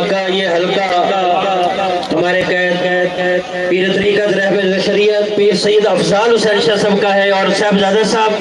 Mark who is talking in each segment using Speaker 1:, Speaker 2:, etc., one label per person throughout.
Speaker 1: علاقہ یہ حلقہ ہمارے قید پیر طریقت رہبر شریعت پیر سید افضال حسین شاہ صاحب کا ہے، اور صاحبزادہ صاحب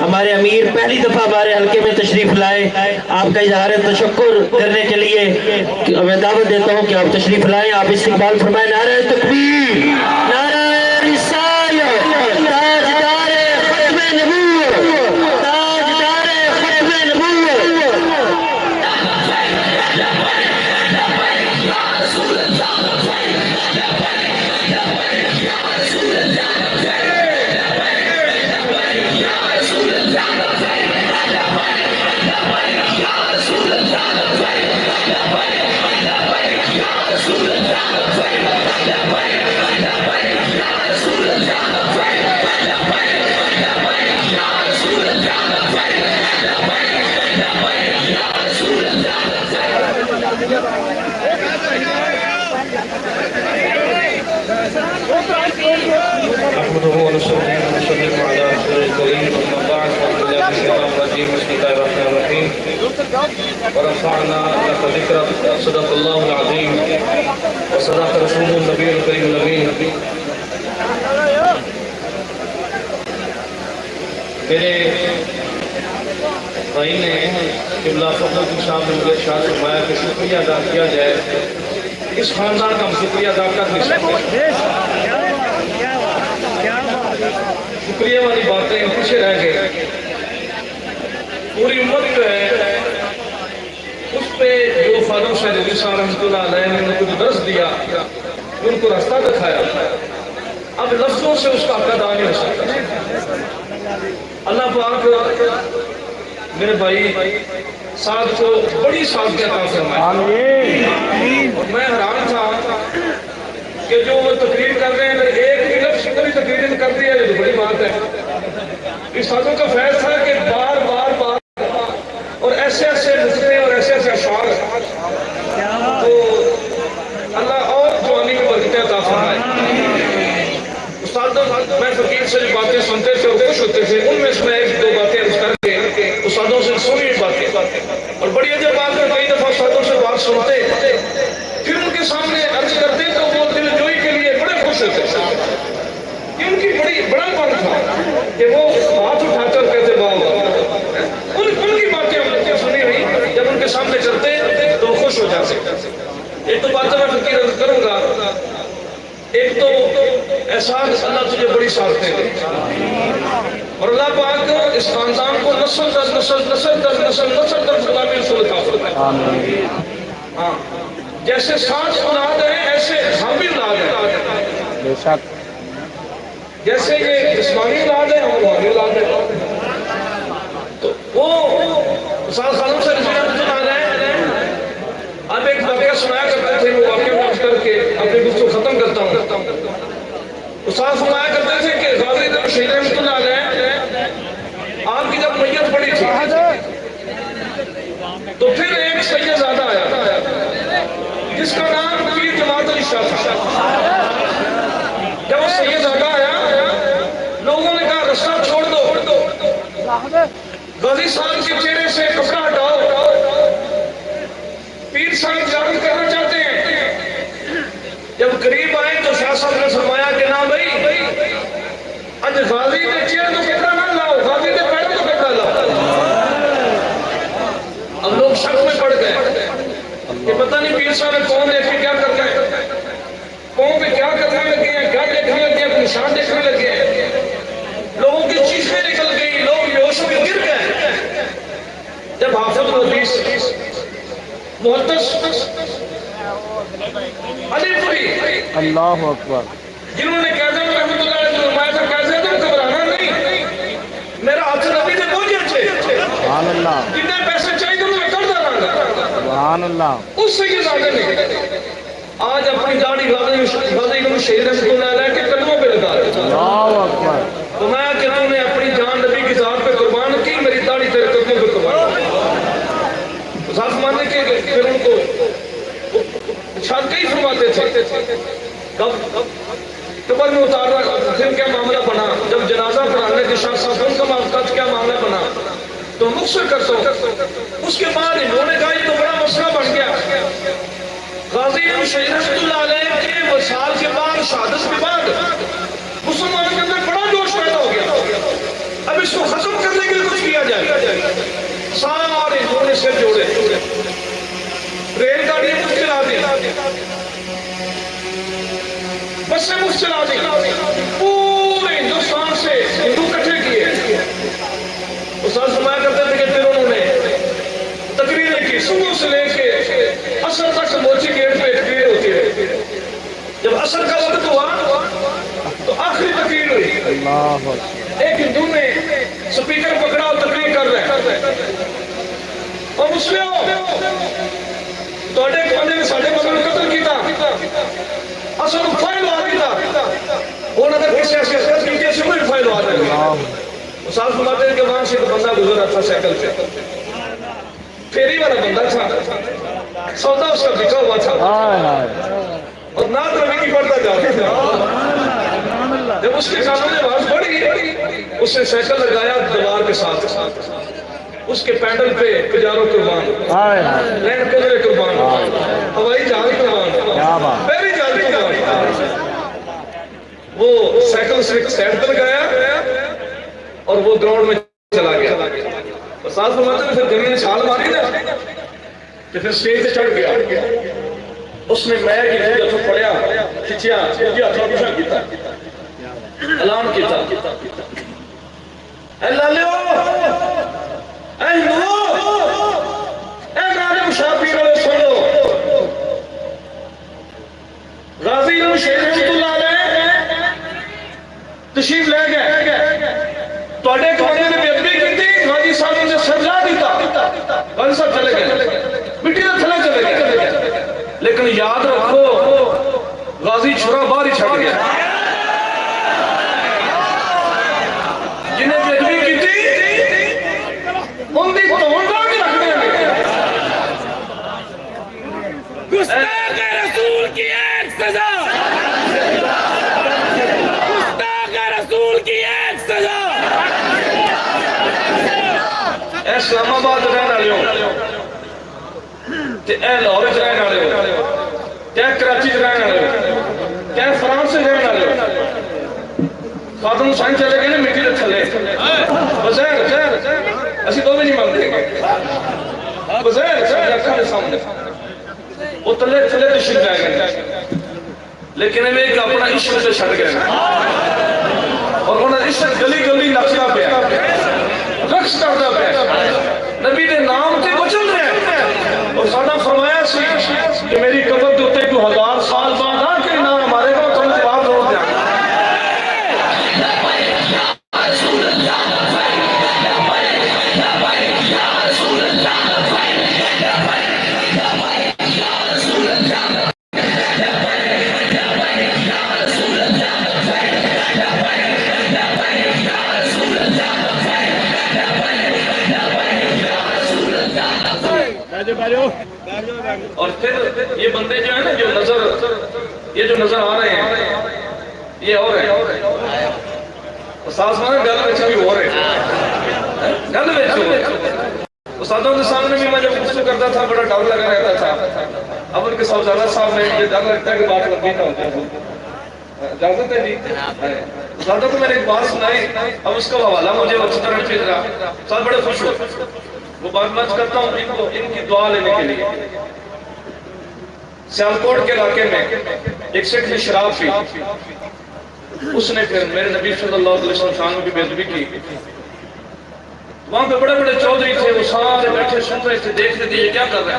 Speaker 1: ہمارے امیر پہلی دفعہ ہمارے حلقے میں تشریف لائے۔ آپ کا اظہار تشکر کرنے کے لیے میں دعوت دیتا ہوں کہ آپ تشریف لائیں، آپ استقبال فرمائیں۔ نعرہ تکبیر، نعرہ رسالت، تاجدار ختم نبوت، تاجدار ختم نبوت۔
Speaker 2: نحمده ونصلي ونسلم على رسوله الكريم، أما بعد فأعوذ بالله من الشيطان الرجيم، بسم الله الرحمن الرحيم، ورفعنا لك ذكرك، صدق الله العظيم وصدق رسوله النبي الكريم الأمين۔ میرے بھائی نے قبلہ فضل کی صاحب نے مجھے ارشاد فرمایا کہ شکریہ ادا کیا جائے، اس خاندان کا ہم شکریہ ادا کر نہیں سکتے۔ شکریہ والی باتیں پیچھے رہ گئے، پوری امت جو ہے اس پہ جو فاروق شاہ رضوی صاحب رحمۃ اللہ علیہ نے ان کو درس دیا، ان کو راستہ دکھایا، اب لفظوں سے اس کا حق ادا نہیں ہو سکتا۔ اللہ پاک میرے بھائی ساتھ کو بڑی ساتھ عطا فرمائے۔ اور میں حیران تھا کہ جو وہ تقریر کر رہے ہیں، ایک بھی لفظ کوئی تقریر کر دیا، یہ تو بڑی بات ہے۔ اس ساتھوں کا فیض تھا کہ بار بار بار اور ایسے ایسے نقطے اور ایسے ایسے اشعار، تو اللہ اور جوانی میں برکتیں عطا فرمائے۔ استاد میں فقیر سے جو باتیں سنتے تھے اور خوش ہوتے تھے، ان میں سے میں ایک دو باتیں عرض کر کے استادوں سے سنی باتیں، اور بڑی عجیب بات ہے، کئی دفعہ استادوں سے بات سنتے پھر ان کے سامنے عرض کرتے تو وہ دل جوئی کے لیے بڑے خوش ہوتے تھے۔ یہ ان کی بڑا پن تھا کہ وہ ہاتھ اٹھا کر کہتے باؤ، ان کی باتیں ہم نے سنی ہوئی، جب ان کے سامنے چلتے تو خوش ہو جاتے۔ ایک تو باتیں میں فقیر عرض کروں گا، ایک تو احساس اللہ تجھے بڑی سعادتیں دے، اور اللہ پاک اس خاندان کو نسل در نسل، نسل در نسل، نسل در غلامی رسول عطا فرمائے۔ ہاں، جیسے سانس اولاد ہیں ایسے ہم بھی اولاد ہیں،
Speaker 3: بے شک،
Speaker 2: جیسے یہ جسمانی اولاد ہے ہم روحانی اولاد ہیں۔ تو وہ استاد خانم سے رضوان اللہ اب ایک واقعہ سنایا کرتے تھے، وہ واقعہ میں عرض کر کے اپنی گفتگو ختم کرتا ہوں۔ استاد فرمایا کرتے تھے کہ غازی جب شہید رحمۃ اللہ علیہ آپ کی جب میت پڑی تھی تو پھر ایک سیدزادہ آیا جس کا نام پیر جماعت علی شاہ تھا۔ جب وہ سیدزادہ آیا، لوگوں نے کہا رستہ چھوڑ دو، غازی صاحب کے چہرے سے کپڑا ہٹاؤ، پیر صاحب جان کرنا چاہتے ہیں۔ جب قریب آئے تو شاہ صاحب نے فرمایا کہ نہ بھائی، اج غازی کے چہرے تو کپڑا نہ لاؤ، غازی کے پیروں تو کپڑا لاؤ۔ اب لوگ شک میں پڑ گئے کہ پتہ نہیں پیر صاحب نے کون دیکھ کے کیا کر گئے، کون پہ کیا کرنے لگے ہیں، کیا دیکھنے لگے ہیں، نشان دیکھنے لگے ہیں۔ لوگوں کی چیخیں نکل گئی، لوگ بیہوش ہو کے گر گئے۔ جب حافظ الحدیث محدث علی پوری
Speaker 3: اللہ اکبر،
Speaker 2: جنہوں نے قائد اعظم رحمۃ اللہ علیہ فرمایا تھا قائد اعظم گھبرانا نہیں، میرا ہاتھ نبی نے پہنچے،
Speaker 3: سبحان اللہ،
Speaker 2: جتنے پیسے چاہیے میں کر داں گا۔
Speaker 3: سبحان اللہ،
Speaker 2: اس سے یہ زیادہ نہیں، آج اپنی داڑھی غازی شہید رحمۃ اللہ علیہ کے قدموں پہ لگا رہے۔
Speaker 3: اللہ اکبر،
Speaker 2: فرمایا کہ تم نے اپنی جان نبی کی ذات پہ قربان کی، میری داڑھی تیرے قدموں پہ قربان کی۔ ذات ماننے کے پھر ان کو شاید کئی فرماتے تھے، قبر میں اتارنا پھر کیا معاملہ بنا، جب جنازہ پڑھانے کے شاہ صاحب کا کیا معاملہ بنا تو مختصر کرتا ہوں۔ اس کے بعد انہوں نے کہا یہ تو بڑا مسئلہ بن گیا، امام شہید رحمۃ اللہ علیہ کے وصال کے بعد، شہادت کے بعد مسلمانوں کے اندر بڑا جوش پیدا ہو گیا، اب اس کو ختم کرنے کے لیے کچھ کیا جائے۔ سارے ہندوؤں نے سر جوڑے، ریل گاڑیاں مفت چلا دی، بسیں مفت چلا دی، پورے ہندوستان سے ہندو اکٹھے کیے۔ استاد فرمایا کرتے تھے کہ پھر انہوں نے تقریریں کی، صبح سے لے کے عصر تک موچی گیٹ پہ تقریر ہوتی ہے۔ جب عصر کا وقت ہوا تو آخری تقریر ہوئی، ایک ہندو نے سپیکر پکڑا اور تقریر کر رہے ہیں، اور مسلموں تواڈے بندے نے ساڈے بندے نوں قتل کیتا، اصل نوں فائل لوا دیتا، انہاں نے کسی سیاست کی کہ سمجھ فائل لوا دیں گے۔ استاد فرماتے ہیں کہ وہاں سے ایک بندہ گزر رہا تھا سائیکل پہ، پھیری والا بندہ تھا، سودا اس کا بکا ہوا تھا اور نعت نبی کی پڑھتا جاتا تھا۔ جب اس کے کانوں میں آواز پڑی، اس نے سائیکل لگایا دیوار کے ساتھ، اس کے پینڈل پہ پجاروں قربان، لینڈ کروزر قربان، ہوائی جہاز قربان، پہلی جہاز قربان۔ وہ سائیکل سے سائڈ پہ لگایا اور وہ گراؤنڈ میں چلا گیا۔ استاد فرماتے ہیں پھر جنگل نے چھال ماری نا کہ پھر سٹیج پہ چڑھ گیا، اس نے میں کی ہاتھوں پڑیا، کھچیا، یہ ہاتھوں پیچھا کیتا، اعلان کیتا، اے لالیو، اے ہندو، اے ناظم شاہ پیر والے سن لو، غازی امام شہید رحمۃ اللہ علیہ تشریف لے گئے، تواڈے بندے نے بے ادبی کی، غازی صاحب نے سزا دیتا، غازی صاحب چلے گئے، مٹی کے تھلے چلے گئے، لیکن یاد رکھو غازی چھرا باہر ہی چھٹ گیا۔ جنہیں بے ادبی کی تھی ان دی توڑ کے رکھ دیں۔
Speaker 4: گستاخ رسول کی ایک سزا، گستاخ رسول کی ایک سزا۔
Speaker 2: اے اسلام آباد رہن والے ہو، تے اے لاہور وچ رہن والے ہو، تے کراچی وچ رہن والے ہو، تے فرانس وچ رہن والے ہو، خاتون حسین چلے گئے نا مٹی دے تھلے، بظاہر اسی تو بھی نہیں مانتے گے، بظاہر اکھاں دے سامنے وہ تلے تھلے تشریف لے گئے، لیکن وہ ایک اپنا عشق سے چھڑ گئے اور انہوں نے عشق گلی گلی نچنا پیا، رقص کرتا پیا، نبی دے نام تے کچل رہے ہیں۔ اور سادہ فرمایا سی کہ میری قبر دے اوتے کو 1000 سال بعد آ کے نام ہمارے کو تم جواب دو دیا۔ اور پھر یہ بندے جو ہیں نا یہ جو نظر آ رہے ہیں یہ اور ہیں، استاد مانا گل وچ بھی ہو رہے ہیں، گل وچ ہو رہے ہیں۔ استادوں کے سامنے بھی میں جب گفتگو کرتا تھا بڑا ڈر لگا رہتا تھا، اب ان کے صاحبزادہ صاحب نے یہ ڈر لگتا ہے کہ بات لمبی نہ ہو جائے، اجازت ہے جی؟ استادوں کو میں نے ایک بات سنائی، اب اس کا حوالہ مجھے اچھی طرح بھیج رہا، استاد بڑے خوش ہو، وہ بات میں کرتا ہوں ان کی دعا لینے کے لیے۔ سیالکوٹ کے علاقے میں ایک سکھ نے شراب پی، اس نے پھر میرے نبی صلی اللہ علیہ وسلم شانوں کی بے ادبی کی۔ وہاں پہ بڑے بڑے چودھری تھے، وہ سارے بیٹھے سن رہے تھے، دیکھ رہے تھے یہ کیا کر رہے ہیں۔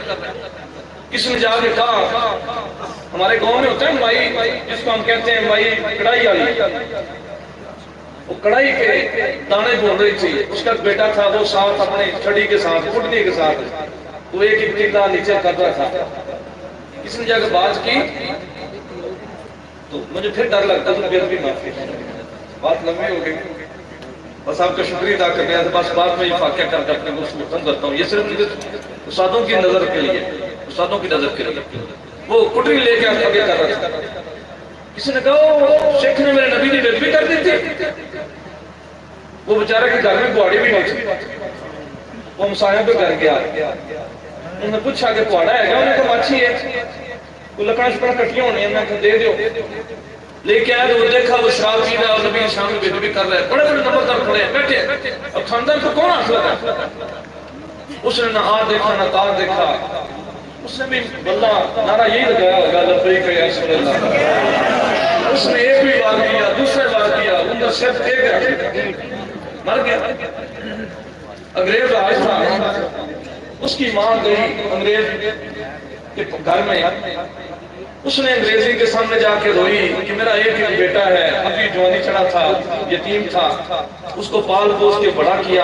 Speaker 2: کسی نے جا کے کہا، ہمارے گاؤں میں ہوتا ہے مائی، جس کو ہم کہتے ہیں مائی کڑائی والی، وہ کڑائی کے دانے بھون رہی تھی، اس کا بیٹا تھا، وہ ساتھ اپنے چھڑی کے ساتھ کٹنی کے ساتھ وہ ایک پتیلا نیچے کر رہا تھا۔ کسی نے جا کے بات کی تو مجھے پھر ڈر لگتا تو بے ادبی معافی، بات لمبی ہو گئی، بس آپ کا شکریہ ادا کرنے آتا، بس بات میں یہ واقعہ کر کے اپنے کو ختم کرتا ہوں۔ یہ صرف استادوں کی نظر کے لیے، استادوں کی نظر کے لیے وہ کٹری لے کے آگے کر رہا تھا۔ کسی نے کہا شیخ نے میرے نبی کی بے ادبی کر دی تھی، وہ بیچارہ کے گھر میں بواڑی بھی نہیں تھی، وہ مسائل پہ گھر گیا، انہوں نے پوچھا کہ پواڑا ہے گا، انہوں نے کہا ماچھی ہے، کوئی لکڑا شکڑا کٹیاں ہونی ہیں، میں کہا دے دیو، لے کے آئے تو دیکھا وہ شراب پی رہا ہے اور نبی شام میں بیدبی کر رہے ہیں، بڑے بڑے نمبردار کھڑے ہیں، بیٹھے، اب خاندان کو کون ہاتھ لگا؟ اس نے نہ آر دیکھا نہ تار دیکھا، اس نے بھی واللہ نعرہ یہی لگایا ہوگا لبیک یا رسول اللہ۔ اس نے ایک بھی بار کیا، دوسرے بار کیا، ان کا صرف ایک رکھ مر گیا۔ انگریز آج تھا، اس کی ماں گئی انگریز کے گھر میں، اس نے انگریزی کے سامنے جا کے روئی کہ میرا ایک ہی بیٹا ہے، ابھی جوانی چڑھا تھا، یتیم تھا، اس کو پال پوس کے بڑا کیا،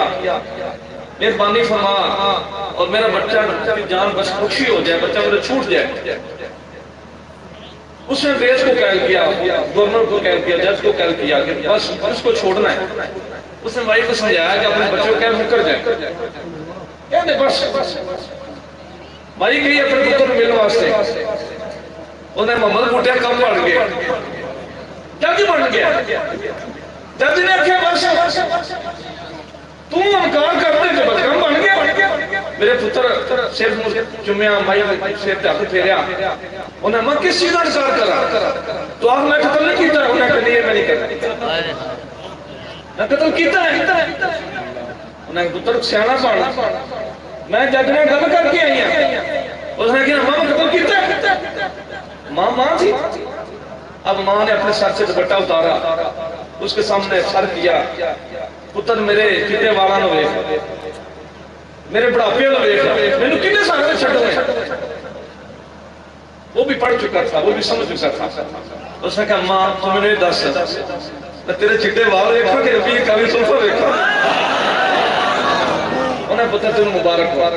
Speaker 2: مہربانی فرما اور میرا بچہ کی جان بس خوشی ہو جائے، بچہ میرا چھوٹ جائے۔ اس نے انگریز کو قید کیا، گورنر کو قید کیا، جج کو قید کیا کہ بس اس کو چھوڑنا ہے۔ اس نے بھائی کو سمجھایا کہ اپنے بچوں کو قید مکر جائے، کہتے بس بھائی گئی اپنے پتر ملنے واسطے، انہیں محمد بوٹیا کم بڑھ گیا، جج بن گیا۔ جج نے کیا بس تم انکار کرتے جو بس کم بن گیا، میرے پتر صرف چمیا مائی سیر تے ہاتھ پھیریا، انہیں میں کس چیز کا انکار کرا تو آپ میں قتل نہیں کیتا ہے، انہیں کہا نہیں میں نہیں کرتا، میں قتل کیتا ہے، انہیں پتر سیانا پانا، میں جج نے گل کر کے آئی ہیں، اس نے کہا ماں قتل کیتا ہے، ماں تھی۔ اب ماں نے اپنے سر سے دوپٹہ اتارا، اس کے سامنے سر کیا، پتر میرے چٹے والا نو ویکھ، میرے بڑھاپے نو ویکھ، مینوں کنے سارے چھڈو ہے۔ وہ بھی پڑھ چکا تھا، وہ بھی سمجھ چکا تھا۔ اس نے کہا ماں تو مینوں یہ دس میں تیرے چٹے وال ویکھاں کہ نبی کاوی سلفا ویکھاں؟ انہیں پتہ تینوں مبارک ہو،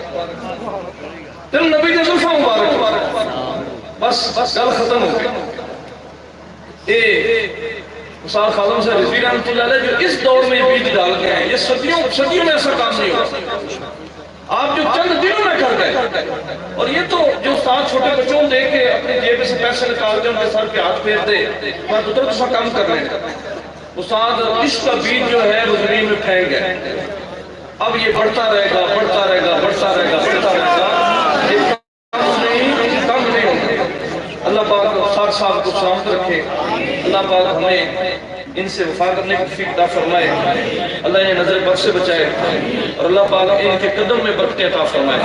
Speaker 2: تینوں نبی دے زلفاں مبارک ہو۔ بس گل ختم ہو گئی۔ استاد خادم سے رضوی رحمۃ اللہ علیہ جو اس دور میں بیج ڈال گئے ہیں، یہ صدیوں میں ایسا کام نہیں ہوگا، آپ جو چند دنوں میں کر گئے۔ اور یہ تو جو استاد چھوٹے بچوں دے کے اپنی جیب سے پیسے نکال دے، ان کے سر پہ ہاتھ پھیر دے، میں پتر تو سا کام کر رہے ہیں۔ استاد عشق کا بیج جو ہے وہ زمین میں پھینک گئے، اب یہ بڑھتا رہے گا، بڑھتا رہے گا، بڑھتا رہے گا، بڑھتا رہے گا، کم نہیں ہوگا۔ اللہ پاک استاد صاحب کو سلامت رکھے، اللہ پاک ہمیں ان سے وفا کرنے کی توفیق عطا فرمائے، اللہ انہیں نظر بد سے بچائے، اور اللہ پاک ان کے قدم میں برکتیں عطا فرمائے۔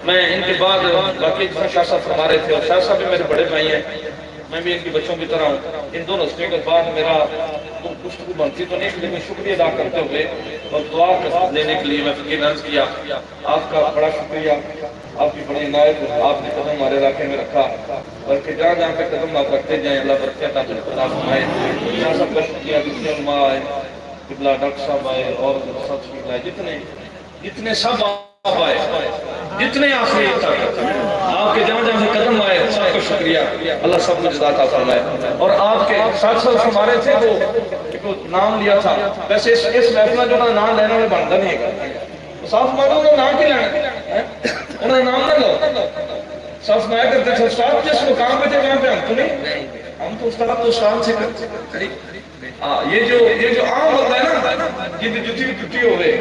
Speaker 2: میں ان کے بعد باقی شاہ صاحب فرما رہے تھے، اور شاہ صاحب بھی میرے بڑے بھائی ہیں، میں بھی ان کے بچوں کی طرح ہوں۔ ان دونوں ہستیوں کے بعد میرا گفتگو بنتی تو نہیں، لیکن شکریہ ادا کرتے ہوئے اور دعا دینے کے لیے میں فقیر عرض کیا، آپ کا بڑا شکریہ، آپ کی بڑی عنایت، آپ نے قدم ہمارے علاقے میں رکھا، بلکہ جہاں جہاں پہ قدم آپ رکھتے جائیں، اللہ برکت عطا فرمائے۔ شاہ صاحب کا شکریہ، جتنے علماء آئے، قبلہ ڈاکٹر صاحب آئے اور سب شکریہ آئے، جتنے سب آپ آئے، جتنے آخری تک آپ کے جہاں جہاں سے قدم آئے، سب کا شکریہ، اللہ سب کو جزا عطا فرمائے۔ اور آپ کے ساتھ ساتھ ہمارے تھے وہ نام لیا تھا، ویسے اس محفل جو نام لینا میں بنتا نہیں ہے، صاف مانو انہوں نے نام کی لینا، انہوں نے نام نہ لو، صاف نہ کرتے تھے۔ استاد جس مقام پہ تھے وہاں پہ ہم تو نہیں، ہم تو استاد تو استاد سے کرتے۔ یہ جو عام ہوتا ہے نا، کہ جتی ٹوٹی ہوئے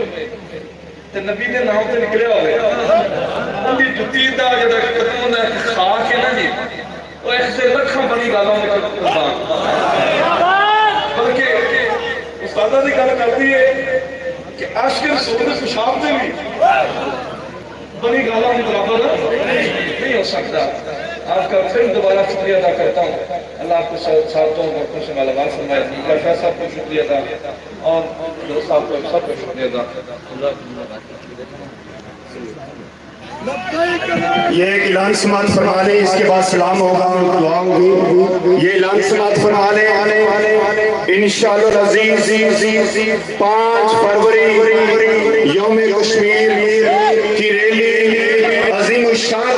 Speaker 2: تے نبی دے نام تے نکلے ہوئے، ان دی جتی دا جڑا قدم دا کھا کے نا جی، وہ ایسے لکھاں بڑی گالوں میں قربان، بلکہ استادہ دی گل کرتی ہے کہ عاشق رسول نے پیشاب دے بھی بڑی گالوں میں برابر نہیں ہو سکتا۔ آپ کا پھر دوبارہ شکریہ ادا کرتا ہوں، اللہ آپ کو ساتھوں اور خوش مالا مال فرمائے۔ اللہ شاہ صاحب کو شکریہ ادا اور دوست صاحب کو سب کو شکریہ ادا۔
Speaker 5: یہ ایک اعلان سماعت فرما لیں، اس کے بعد سلام ہوگا اور دعا ہوگی۔ یہ اعلان سماعت فرما لیں، انشاءاللہ العزیز 5 فروری یوم کشمیر کی ریلی عظیم الشان